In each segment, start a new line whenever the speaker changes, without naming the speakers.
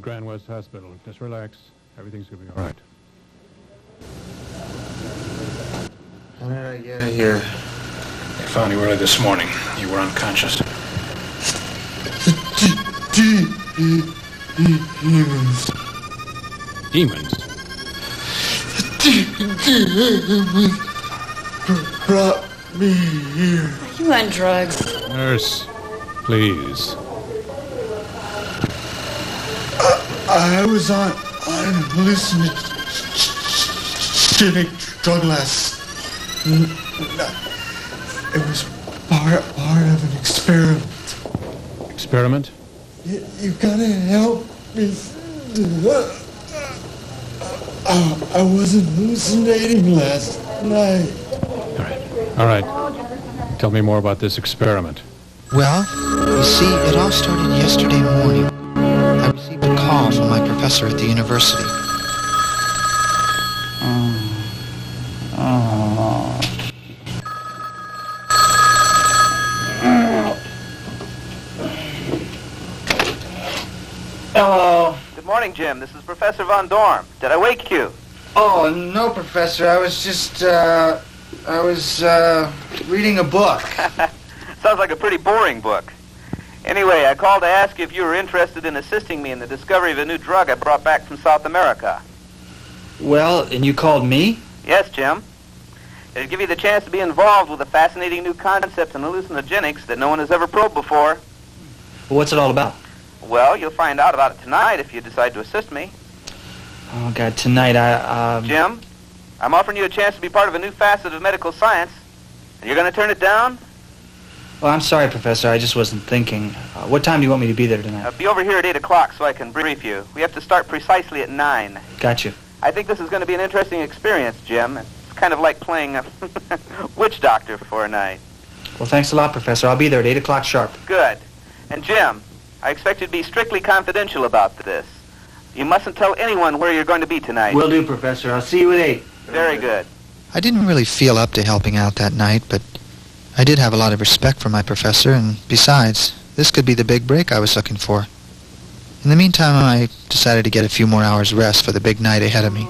Grand West Hospital. Just relax. Everything's going to be all right.
How did I get here?
They found you early this morning. You were unconscious.
Demons.
Demons?
Demons brought me here.
Are you on drugs?
Nurse, please.
I was on hallucinogenic drugless. It was part of an experiment.
Experiment?
You gotta help me. I wasn't hallucinating last night.
All right. Tell me more about this experiment.
Well, you see, it all started yesterday morning. I received a call from my professor at the university.
Hello. Good morning, Jim. This is Professor Von Dorm. Did I wake you?
Oh, no, Professor. I was just, reading a book.
Sounds like a pretty boring book. Anyway, I called to ask if you were interested in assisting me in the discovery of a new drug I brought back from South America.
Well, and you called me?
Yes, Jim. It'd give you the chance to be involved with a fascinating new concept in hallucinogenics that no one has ever probed before.
Well, what's it all about?
Well, you'll find out about it tonight if you decide to assist me.
Oh, God, tonight
Jim, I'm offering you a chance to be part of a new facet of medical science. And you're going to turn it down?
Well, I'm sorry, Professor. I just wasn't thinking. What time do you want me to be there tonight?
Be over here at 8 o'clock so I can brief you. We have to start precisely at 9.
Got you.
I think this is going to be an interesting experience, Jim. It's kind of like playing a witch doctor for a night.
Well, thanks a lot, Professor. I'll be there at 8 o'clock sharp.
Good. And Jim, I expect you to be strictly confidential about this. You mustn't tell anyone where you're going to be tonight.
Will do, Professor. I'll see you at 8.
Very good.
I didn't really feel up to helping out that night, but I did have a lot of respect for my professor, and besides, this could be the big break I was looking for. In the meantime, I decided to get a few more hours rest for the big night ahead of me.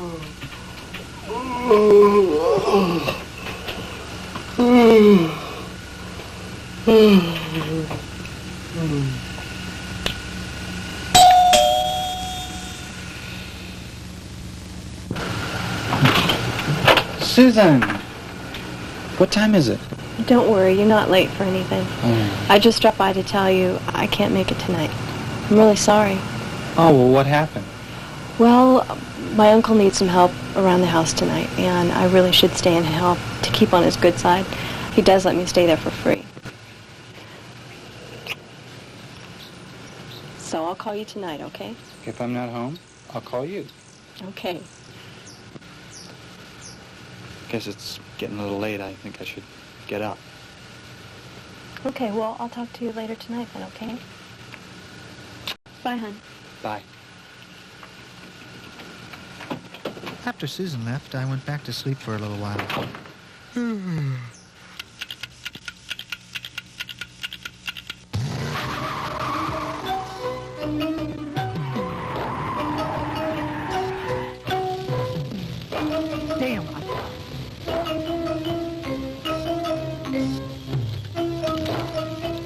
Susan! What time is it?
Don't worry, you're not late for anything. I just dropped by to tell you I can't make it tonight. I'm really sorry.
Oh, well, what happened?
Well, my uncle needs some help around the house tonight, and I really should stay and help to keep on his good side. He does let me stay there for free. So I'll call you tonight, okay?
If I'm not home, I'll call you.
Okay.
Guess it's getting a little late. I think I should get up.
Okay, well, I'll talk to you later tonight then, okay? Bye, hon.
Bye. After Susan left, I went back to sleep for a little while.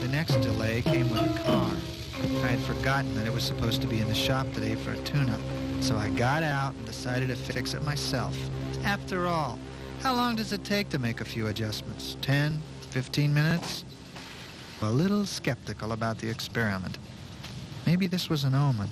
The next delay came with a car. I had forgotten that it was supposed to be in the shop today for a tune-up, so I got out and decided to fix it myself. After all, how long does it take to make a few adjustments? 10, 15 minutes? A little skeptical about the experiment. Maybe this was an omen.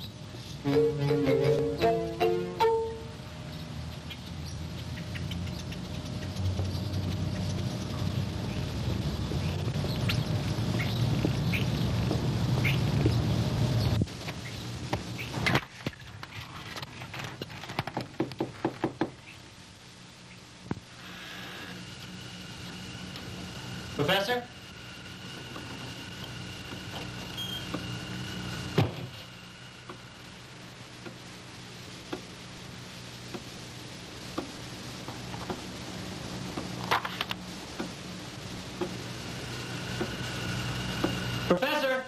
Professor? Professor?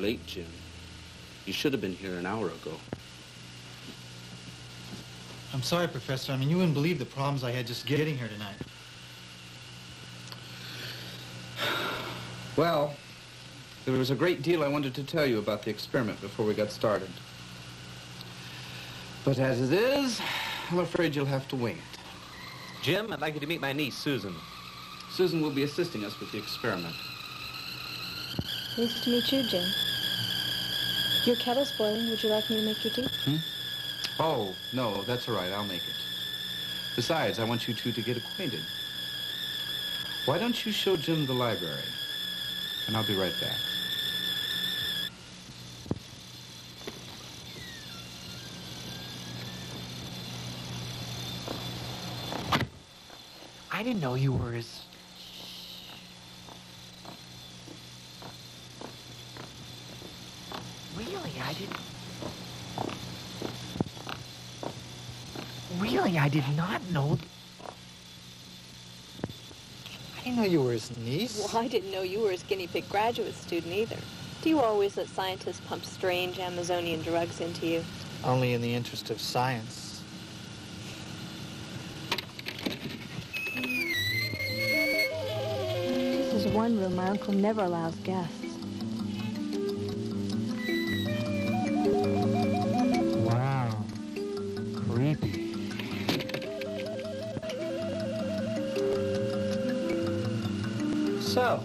late, Jim. You should have been here an hour ago.
I'm sorry, Professor. I mean, you wouldn't believe the problems I had just getting here tonight.
Well, there was a great deal I wanted to tell you about the experiment before we got started. But as it is, I'm afraid you'll have to wing it.
Jim, I'd like you to meet my niece, Susan.
Susan will be assisting us with the experiment.
Nice to meet you, Jim. Your kettle's boiling. Would you like me to make your tea?
Oh, no, that's all right. I'll make it. Besides, I want you two to get acquainted. Why don't you show Jim the library? And I'll be right back.
I didn't know you were as... Really, I did not know...
I didn't know you were his niece.
Well, I didn't know you were his guinea pig graduate student either. Do you always let scientists pump strange Amazonian drugs into you?
Only in the interest of science.
This is one room my uncle never allows guests.
Wow. Creepy.
So,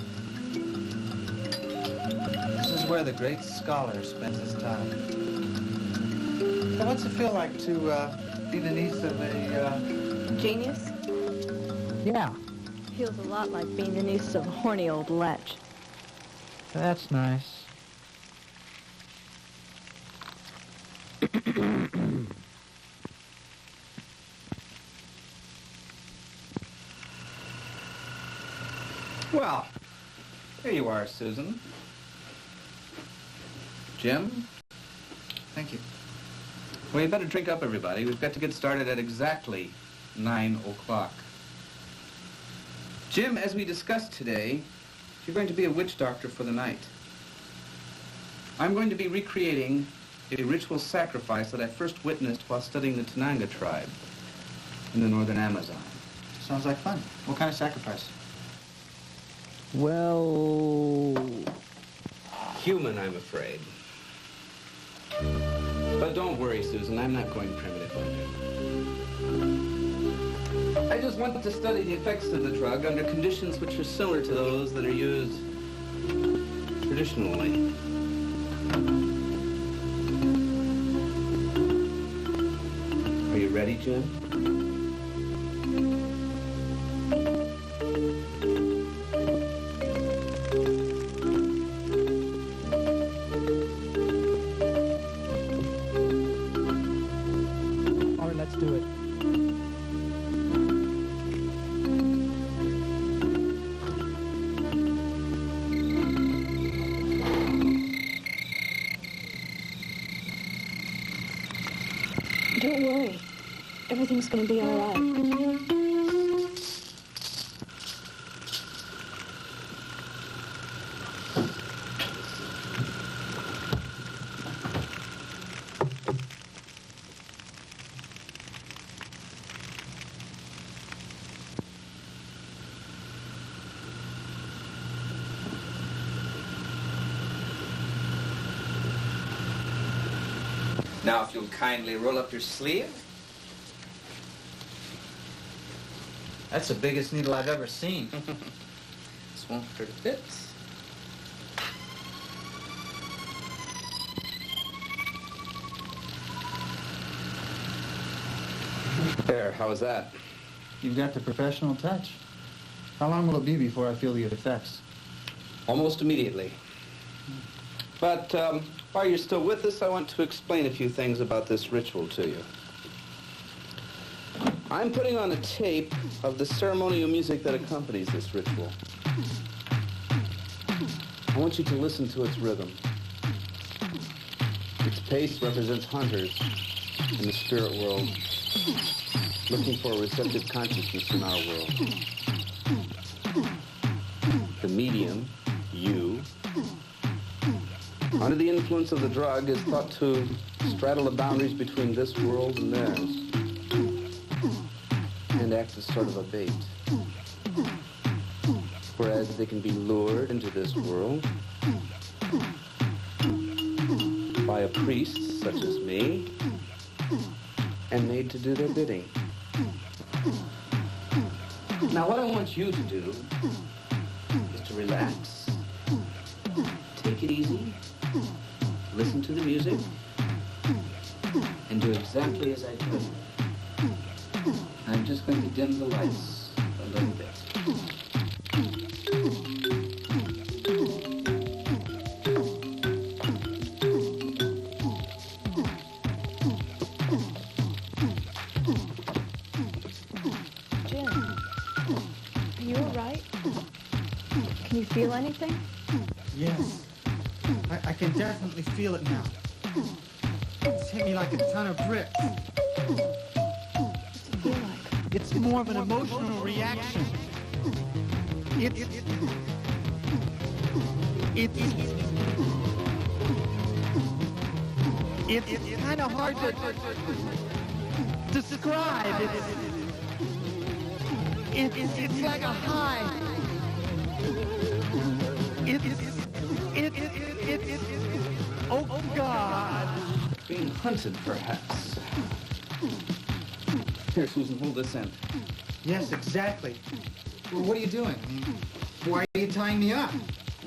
this is where the great scholar spends his time. So what's it feel like to be the niece of a...
Genius?
Yeah,
Feels a lot like being the niece of a horny old lech.
That's nice.
Well, here you are, Susan. Jim?
Thank you.
Well, you better drink up, everybody. We've got to get started at exactly 9 o'clock. Jim, as we discussed today, you're going to be a witch doctor for the night. I'm going to be recreating a ritual sacrifice that I first witnessed while studying the Tenanga tribe in the northern Amazon.
Sounds like fun. What kind of sacrifice?
Well, human, I'm afraid. But don't worry, Susan, I'm not going primitive on you. I just wanted to study the effects of the drug under conditions which are similar to those that are used traditionally. Are you ready, Jim?
all right, let's do it.
Don't worry. Everything's going to be all right.
Now, if you'll kindly roll up your sleeve.
That's the biggest needle I've ever seen.
This won't hurt a bit. There, how was that?
You've got the professional touch. How long will it be before I feel the effects?
Almost immediately. But while you're still with us, I want to explain a few things about this ritual to you. I'm putting on a tape of the ceremonial music that accompanies this ritual. I want you to listen to its rhythm. Its pace represents hunters in the spirit world, looking for a receptive consciousness in our world. The medium, you, under the influence of the drug, is thought to straddle the boundaries between this world and theirs, and act as sort of a bait. Whereas they can be lured into this world by a priest such as me and made to do their bidding. Now, what I want you to do is to relax, take it easy, listen to the music, and do exactly as I tell you. I'm just going to dim the lights a little bit.
Jim, are you all right? Can you feel anything?
Yes. I can definitely feel it now. It's hit me like a ton of bricks.
What's it feel like?
It's more of an emotional reaction. It's kind of hard to describe. It's like a high. Oh God.
Being hunted, perhaps. Here, Susan, hold this end.
Yes, exactly. Well, what are you doing? I mean, why are you tying me up?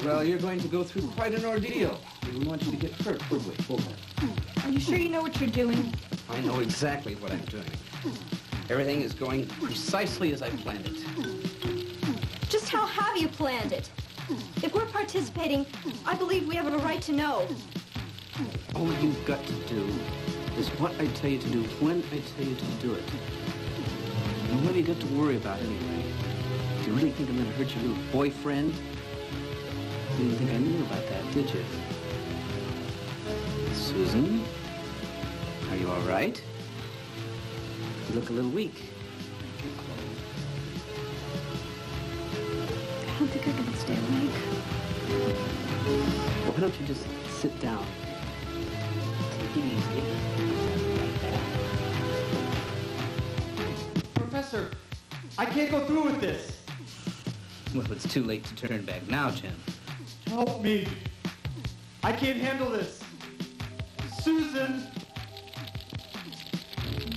Well, you're going to go through quite an ordeal. We wouldn't want you to get hurt, would we? Hold that.
Are you sure you know what you're doing?
I know exactly what I'm doing. Everything is going precisely as I planned it.
Just how have you planned it? If we're participating, I believe we have a right to know.
All you've got to do is what I tell you to do when I tell you to do it. And what have you got to worry about anyway? Do you really think I'm going to hurt your little boyfriend? You didn't think I knew about that, did you? Susan? Are you all right? You look a little weak.
I don't think I can stay awake.
Well, why don't you just sit down? Take it easy.
Professor, I can't go through with this.
Well, it's too late to turn back now, Jim.
Help me. I can't handle this. Susan!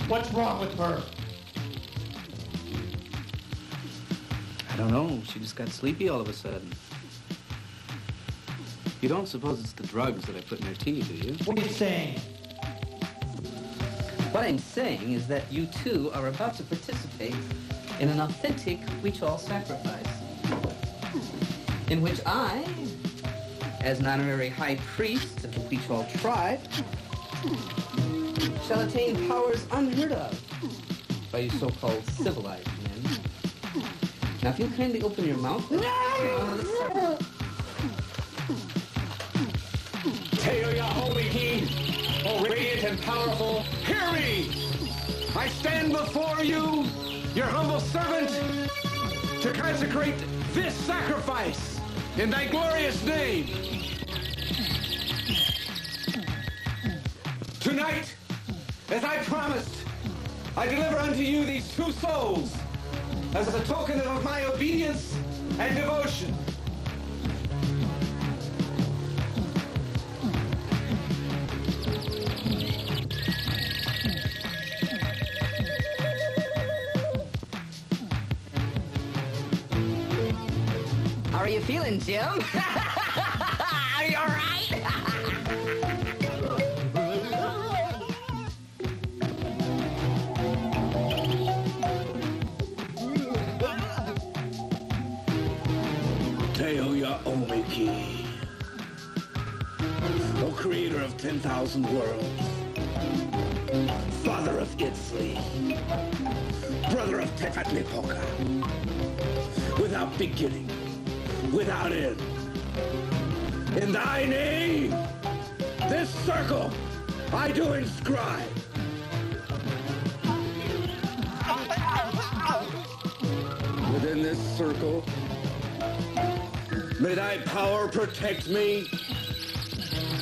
What's wrong with her?
I don't know. She just got sleepy all of a sudden. You don't suppose it's the drugs that I put in her tea, do you?
What are you saying?
What I'm saying is that you two are about to participate in an authentic Witch-all sacrifice, in which I, as an honorary high priest of the Witch-all tribe, shall attain powers unheard of by you so-called civilized men. Now, if you'll kindly open your mouth...
Hail Yahweh, O radiant and powerful, hear me! I stand before you, your humble servant, to consecrate this sacrifice in thy glorious name. Tonight, as I promised, I deliver unto you these two souls as a token of my obedience and devotion.
How are you feeling, Jim? Are you all right?
Hail Yahweh, O creator of 10,000 worlds, father of Ghastly, brother of Tefat-Nipoka, without beginning, without end. In thy name, this circle I do inscribe. Within this circle, may thy power protect me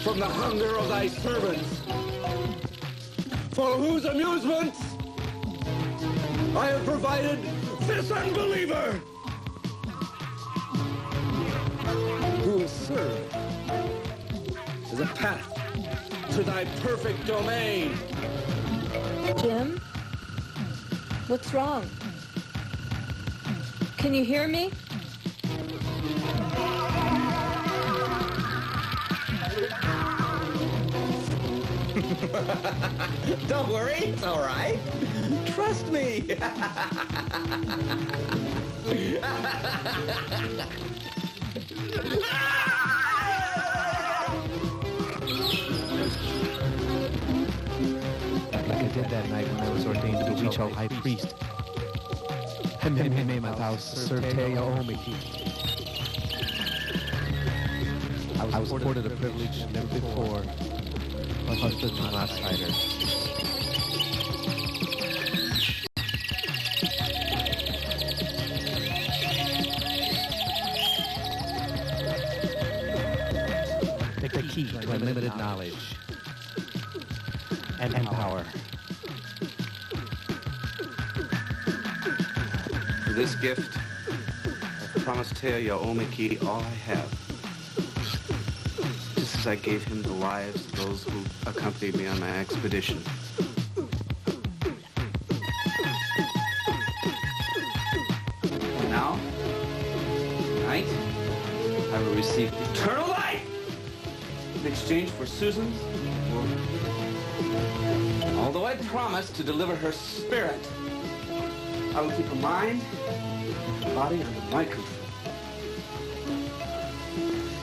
from the hunger of thy servants, for whose amusement I have provided this unbeliever, who will serve as a path to thy perfect domain.
Jim? What's wrong? Can you hear me?
Don't worry, it's all right. Trust me.
Like I did that night when I was ordained to the Weechal High Priest. And then he made my vows to serve Teo Omiki. I was afforded a privilege never before, husband to an outsider. The key to unlimited knowledge and power.
For this gift, I've promised Teo Omiki all I have. Just as I gave him the lives of those who accompanied me on my expedition. And now, tonight, I will receive eternal life in exchange for Susan's word. Although I promised to deliver her spirit, I will keep her mind and body under my control.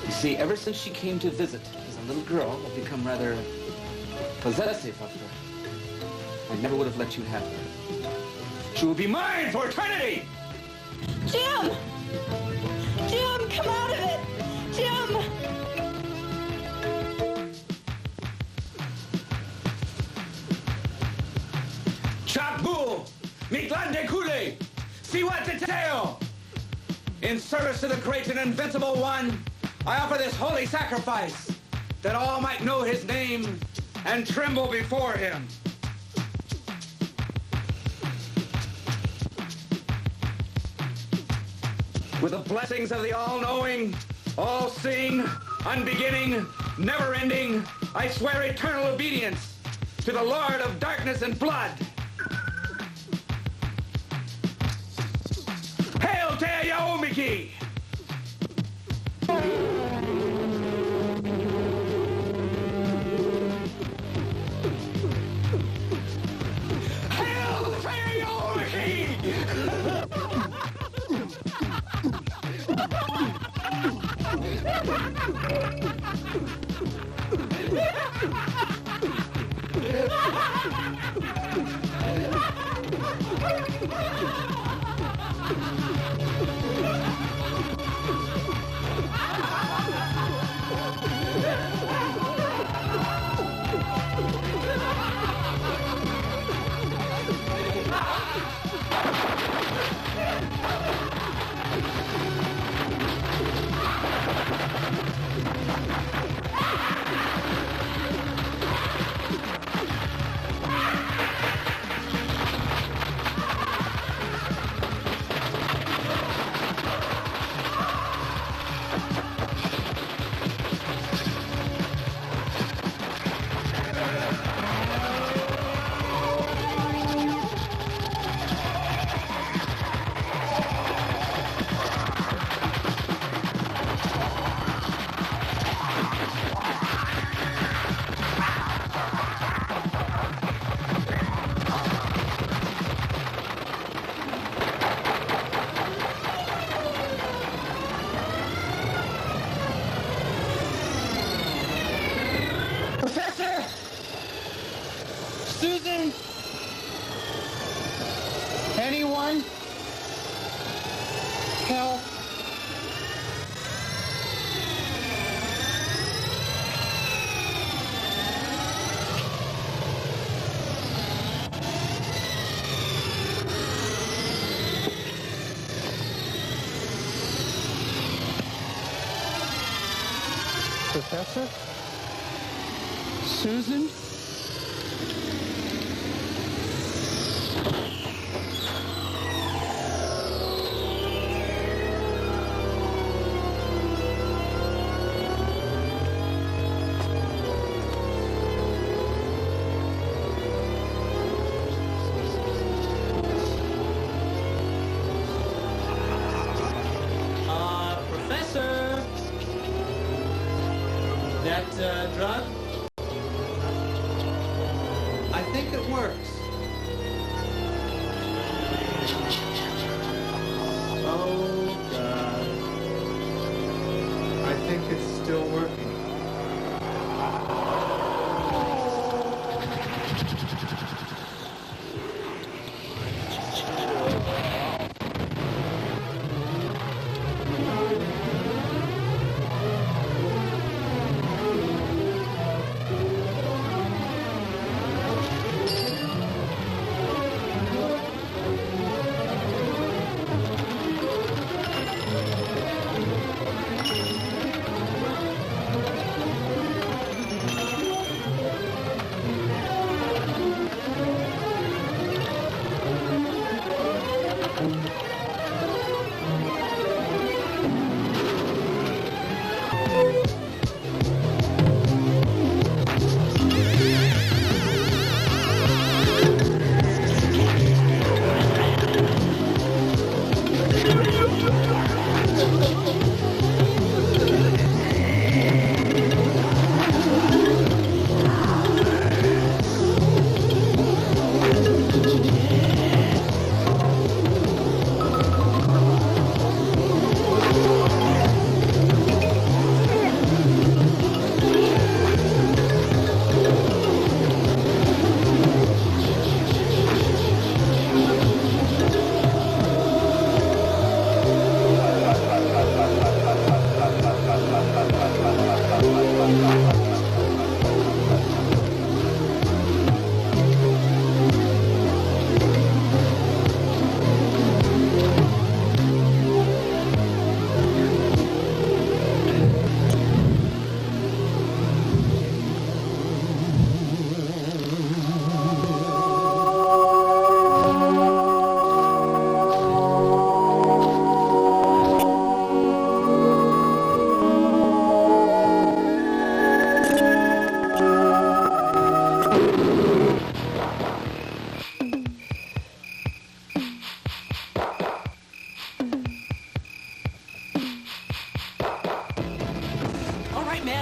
You see, ever since she came to visit as a little girl, I've become rather possessive of her. I never would have let you have her. She will be mine for eternity!
Jim! Jim, come out of it! Jim!
Chabu! Miglande Kule! Siwateteo! In service to the great and invincible one, I offer this holy sacrifice, that all might know his name and tremble before him. With the blessings of the all-knowing, all-seeing, unbeginning, never-ending, I swear eternal obedience to the Lord of darkness and blood. Hail Teo Omiki! Hail Teo Omiki!
Susan? Anyone? Help?
Professor?
Susan?
Professor! That drug?
I think it works.
Oh, God.
I think it's still working.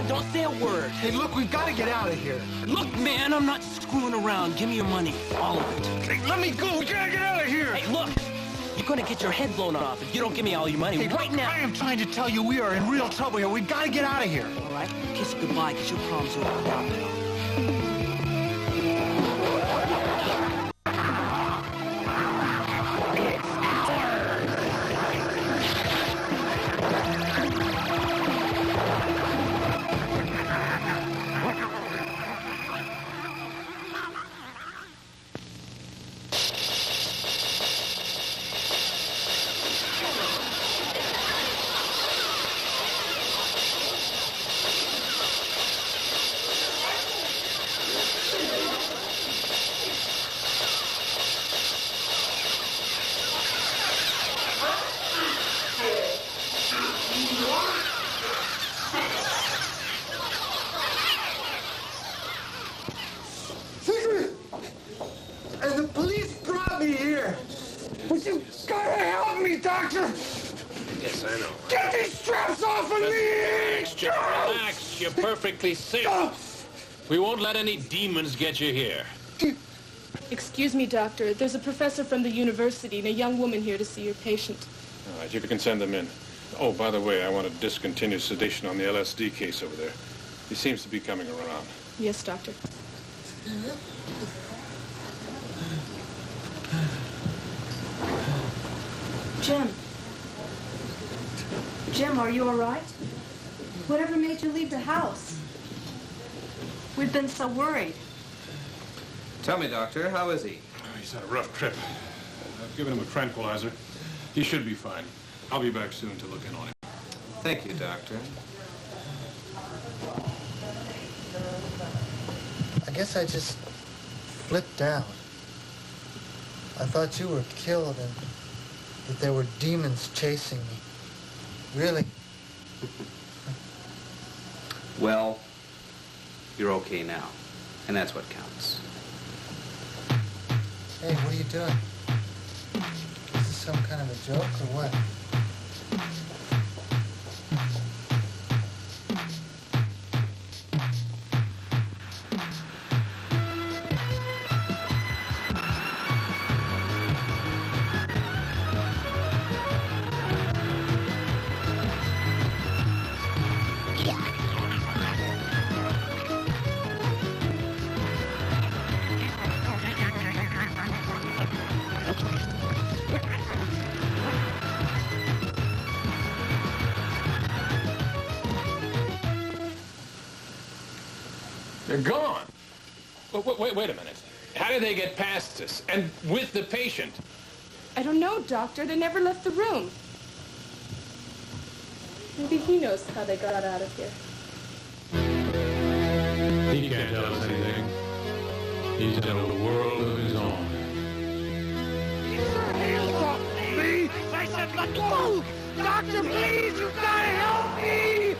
Don't say a word.
Hey, look, we've got to get out of here.
Look, man, I'm not screwing around. Give me your money. All of it.
Hey, let me go. We gotta get out of here.
Hey, look. You're gonna get your head blown off if you don't give me all your money right now.
I am trying to tell you we are in real trouble here. We've got to get out of here.
All right? Kiss it goodbye, because your problem's over.
The police brought me here. But you gotta help me, doctor.
Yes, I know.
Get these straps off of me!
Relax, Jeff, relax. You're perfectly safe. We won't let any demons get you here.
Excuse me, doctor. There's a professor from the university and a young woman here to see your patient.
All right, you can send them in. Oh, by the way, I want to discontinue sedation on the LSD case over there. He seems to be coming around.
Yes, doctor.
Jim. Jim, are you all right? Whatever made you leave the house? We've been so worried.
Tell me, Doctor, how is he?
He's had a rough trip. I've given him a tranquilizer. He should be fine. I'll be back soon to look in on him.
Thank you, Doctor.
guess I just flipped out. I thought you were killed and that there were demons chasing me. Really?
Well, you're okay now, and that's what counts.
Hey, what are you doing? Is this some kind of a joke or what?
They're gone. Wait a minute. How did they get past us? And with the patient?
I don't know, Doctor. They never left the room. Maybe he knows how they got out of here.
He can't tell us anything. He's in a world of his own.
Please! I said let go! Doctor, please! You gotta help me!